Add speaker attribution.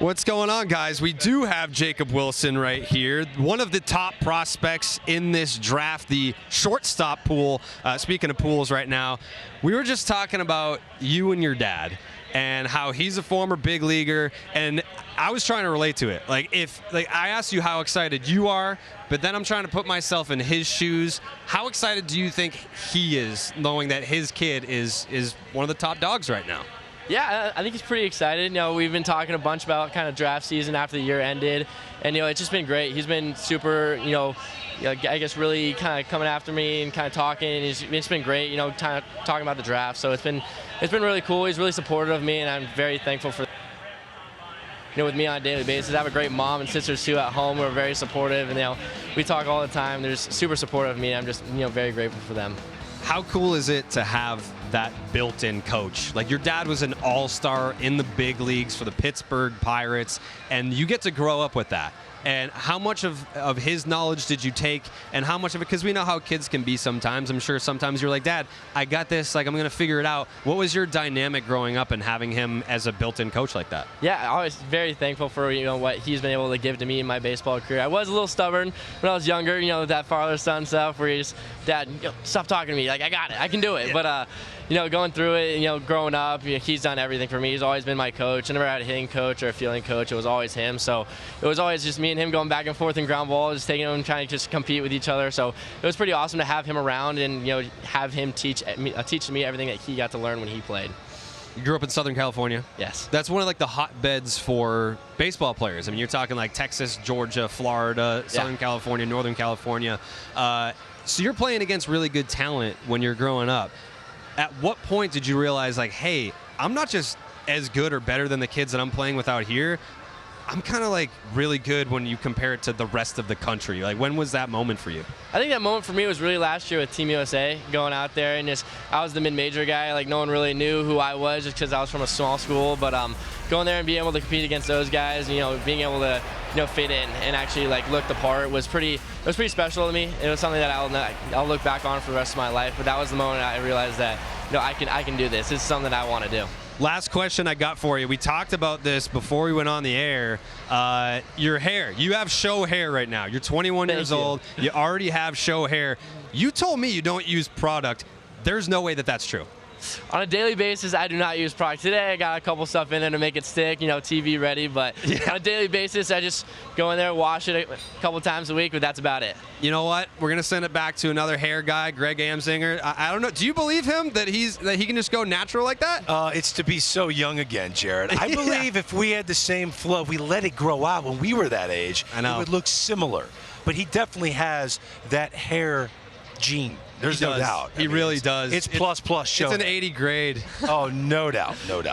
Speaker 1: What's going on, guys? We do have Jacob Wilson right here, one of the top prospects in this draft, the shortstop pool. Speaking of pools right now, we were just talking about you and your dad and how he's a former big leaguer, and I was trying to relate to it. I asked you how excited you are, but then I'm trying to put myself in his shoes. How excited do you think he is, knowing that his kid is one of the top dogs right now?
Speaker 2: Yeah, I think he's pretty excited. We've been talking a bunch about kind of draft season after the year ended, and it's just been great. He's been super, I guess really kind of coming after me and kind of talking. And it's been great, kind of talking about the draft. So it's been really cool. He's really supportive of me, and I'm very thankful for with me on a daily basis. I have a great mom and sisters too at home who are very supportive, and we talk all the time. They're super supportive of me, and I'm just very grateful for them.
Speaker 1: How cool is it to have that built-in coach? Like, your dad was an all-star in the big leagues for the Pittsburgh Pirates, and you get to grow up with that. And how much of his knowledge did you take, and how much of it, because we know how kids can be sometimes. I'm sure sometimes you're like, Dad, I got this, I'm going to figure it out. What was your dynamic growing up and having him as a built-in coach like that?
Speaker 2: Yeah, I was very thankful for what he's been able to give to me in my baseball career. I was a little stubborn when I was younger, that father-son stuff where you just, Dad, stop talking to me. Like, I got it, I can do it. Yeah. But going through it, growing up, he's done everything for me. He's always been my coach. I never had a hitting coach or a fielding coach. It was always him. So it was always just me and him going back and forth in ground balls, just taking them, trying to just compete with each other. So it was pretty awesome to have him around and have him teach me everything that he got to learn when he played.
Speaker 1: You grew up in Southern California?
Speaker 2: Yes.
Speaker 1: That's one of the hotbeds for baseball players. I mean, you're talking like Texas, Georgia, Florida, Southern California, Northern California. So you're playing against really good talent when you're growing up. At what point did you realize, hey, I'm not just as good or better than the kids that I'm playing with out here, I'm kind of really good when you compare it to the rest of the country? When was that moment for you?
Speaker 2: I think that moment for me was really last year with Team USA, going out there and I was the mid-major guy. No one really knew who I was just because I was from a small school. But going there and being able to compete against those guys, being able to fit in and actually look the part was pretty special to me. It was something that I'll look back on for the rest of my life. But that was the moment I realized that I can do this. It's something that I want to do.
Speaker 1: Last question I got for you. We talked about this before we went on the air. Your hair. You have show hair right now. You're 21 years old. You already have show hair. You told me you don't use product. There's no way that that's true.
Speaker 2: On a daily basis, I do not use product. Today, I got a couple stuff in there to make it stick, TV ready. But on a daily basis, I just go in there, wash it a couple times a week, but that's about it.
Speaker 1: You know what? We're going to send it back to another hair guy, Greg Amsinger. I don't know. Do you believe him that he can just go natural like that?
Speaker 3: It's to be so young again, Jared. I believe if we had the same flow, we let it grow out when we were that age, it would look similar. But he definitely has that hair gene. There's no doubt.
Speaker 1: He really does.
Speaker 3: It's plus show.
Speaker 1: It's an 80 grade.
Speaker 3: Oh, no doubt. No doubt.